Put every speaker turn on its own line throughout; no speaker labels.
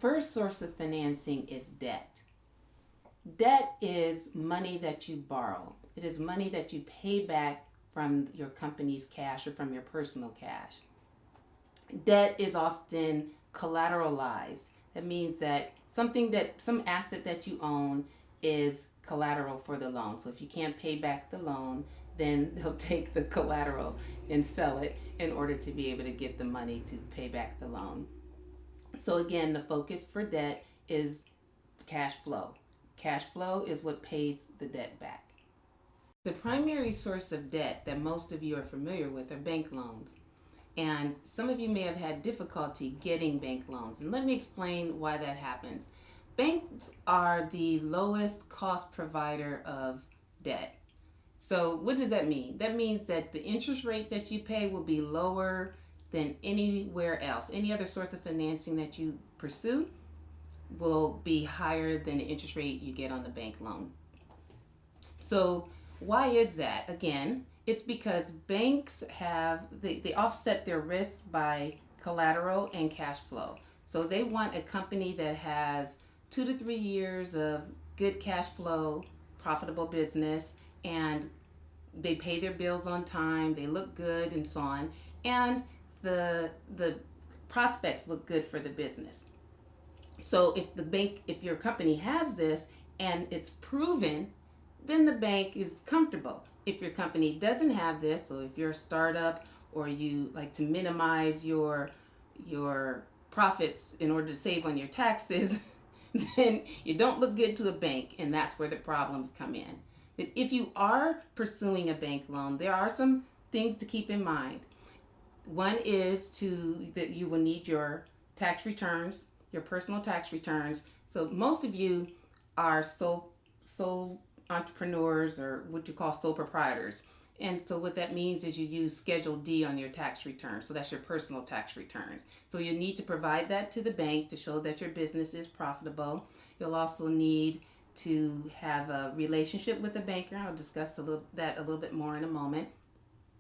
first source of financing is debt. Debt is money that you borrow. It is money that you pay back from your company's cash or from your personal cash. Debt is often collateralized. That means that some asset that you own is collateral for the loan. So if you can't pay back the loan, then they'll take the collateral and sell it in order to be able to get the money to pay back the loan. So again, the focus for debt is cash flow. Cash flow is what pays the debt back. The primary source of debt that most of you are familiar with are bank loans. And some of you may have had difficulty getting bank loans. And let me explain why that happens. Banks are the lowest cost provider of debt. So what does that mean? That means that the interest rates that you pay will be lower than anywhere else. Any other source of financing that you pursue will be higher than the interest rate you get on the bank loan. So why is that? Again, it's because banks they offset their risks by collateral and cash flow. So they want a company that has 2 to 3 years of good cash flow, profitable business, and they pay their bills on time, they look good and so on, and the prospects look good for the business. So if your company has this and it's proven, then the bank is comfortable. If your company doesn't have this, so if you're a startup or you like to minimize your profits in order to save on your taxes, then you don't look good to a bank, and that's where the problems come in. But if you are pursuing a bank loan, there are some things to keep in mind. One is that you will need your tax returns, your personal tax returns. So most of you are sole entrepreneurs, or what you call sole proprietors. And so what that means is you use Schedule D on your tax return. So that's your personal tax returns. So you need to provide that to the bank to show that your business is profitable. You'll also need to have a relationship with a banker. I'll discuss that a little bit more in a moment.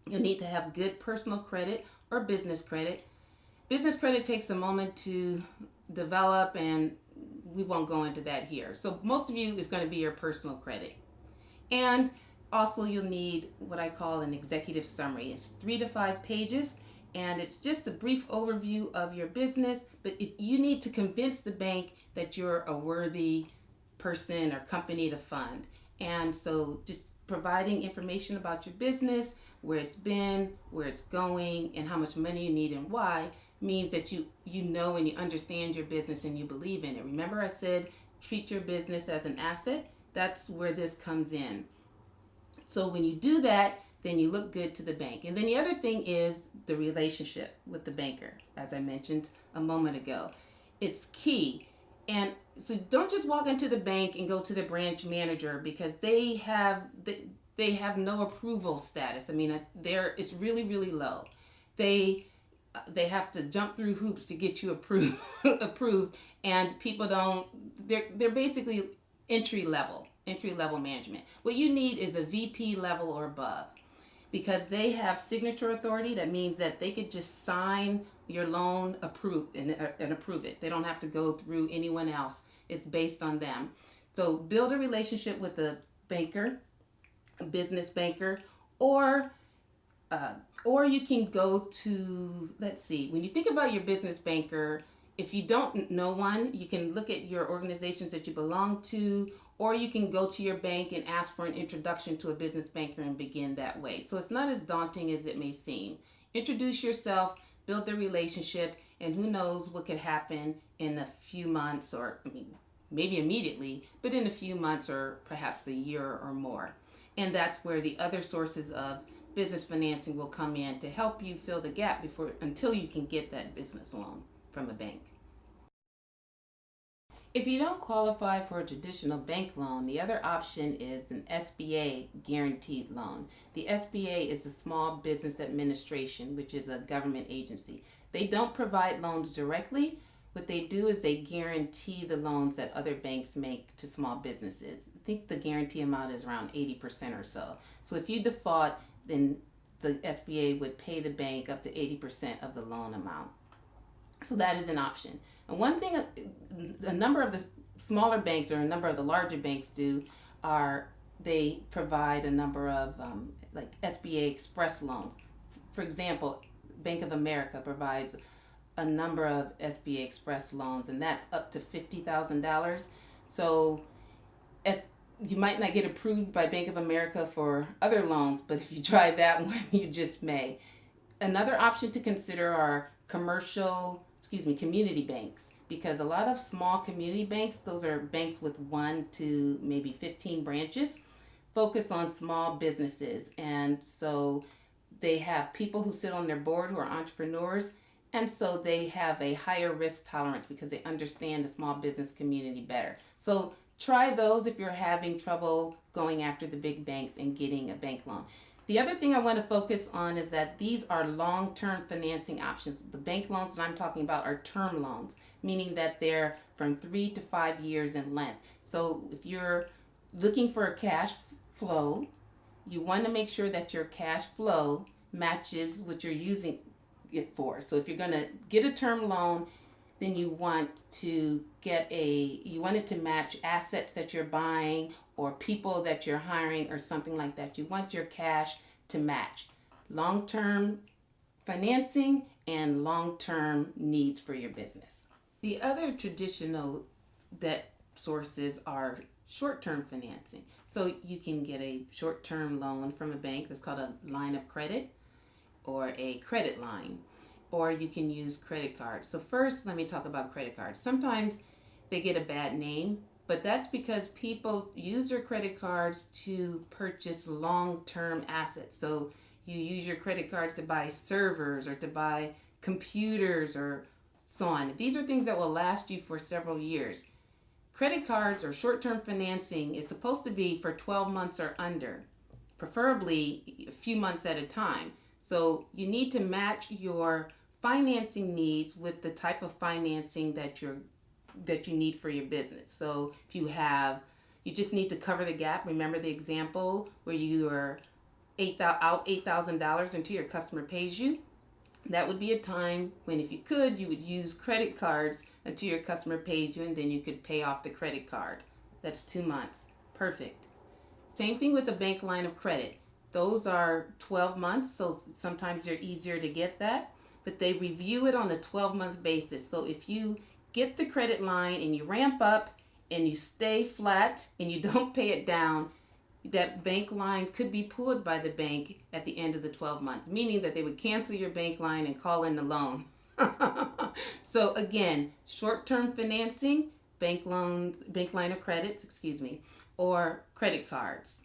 You'll need to have good personal credit or business credit. Business credit takes a moment to develop, and we won't go into that here. So most of you is going to be your personal credit. And also you'll need what I call an executive summary. It's 3 to 5 pages, and it's just a brief overview of your business. But if you need to convince the bank that you're a worthy person or company to fund. And so just providing information about your business, where it's been, where it's going, and how much money you need and why, means that you know and you understand your business and you believe in it. Remember I said treat your business as an asset? That's where this comes in. So when you do that, then you look good to the bank. And then the other thing is the relationship with the banker, as I mentioned a moment ago. It's key. And so don't just walk into the bank and go to the branch manager, because they have no approval status. I mean, it's really, really low. They have to jump through hoops to get you approved, and people don't. They're basically entry level management. What you need is a VP level or above, because they have signature authority. That means that they could just sign your loan, approve it. They don't have to go through anyone else. It's based on them. So build a relationship with a banker, a business banker, or you can go to, let's see, when you think about your business banker, if you don't know one, you can look at your organizations that you belong to, or you can go to your bank and ask for an introduction to a business banker and begin that way. So it's not as daunting as it may seem. Introduce yourself, build the relationship, and who knows what could happen in a few months, or maybe immediately, but in a few months or perhaps a year or more. And that's where the other sources of business financing will come in to help you fill the gap until you can get that business loan from a bank. If you don't qualify for a traditional bank loan, the other option is an SBA guaranteed loan. The SBA is the Small Business Administration, which is a government agency. They don't provide loans directly. What they do is they guarantee the loans that other banks make to small businesses. I think the guarantee amount is around 80% or so. So if you default, then the SBA would pay the bank up to 80% of the loan amount. So that is an option. And one thing a number of the smaller banks or a number of the larger banks do are they provide a number of like SBA Express loans. For example, Bank of America provides a number of SBA Express loans, and that's up to $50,000. So as you might not get approved by Bank of America for other loans, but if you try that one, you just may. Another option to consider are community banks, because a lot of small community banks, those are banks with 1 to maybe 15 branches, focus on small businesses. And so they have people who sit on their board who are entrepreneurs, and so they have a higher risk tolerance because they understand the small business community better. So try those if you're having trouble going after the big banks and getting a bank loan. The other thing I want to focus on is that these are long-term financing options. The bank loans that I'm talking about are term loans, meaning that they're from 3 to 5 years in length. So if you're looking for a cash flow, you want to make sure that your cash flow matches what you're using it for. So if you're going to get a term loan, then you want it to match assets that you're buying or people that you're hiring or something like that. You want your cash to match long-term financing and long-term needs for your business. The other traditional debt sources are short-term financing. So you can get a short-term loan from a bank that's called a line of credit or a credit line, or you can use credit cards. So first, let me talk about credit cards. Sometimes they get a bad name, but that's because people use their credit cards to purchase long-term assets. So you use your credit cards to buy servers or to buy computers or so on. These are things that will last you for several years. Credit cards or short-term financing is supposed to be for 12 months or under, preferably a few months at a time. So you need to match your financing needs with the type of financing that you need for your business. So if you just need to cover the gap. Remember the example where you are out $8,000 until your customer pays you? That would be a time when, if you could, you would use credit cards until your customer pays you, and then you could pay off the credit card. That's 2 months. Perfect. Same thing with a bank line of credit. Those are 12 months, so sometimes they're easier to get that, but they review it on a 12-month basis. So if you get the credit line and you ramp up and you stay flat and you don't pay it down, that bank line could be pulled by the bank at the end of the 12 months, meaning that they would cancel your bank line and call in the loan. So again, short-term financing, bank line of credits, or credit cards.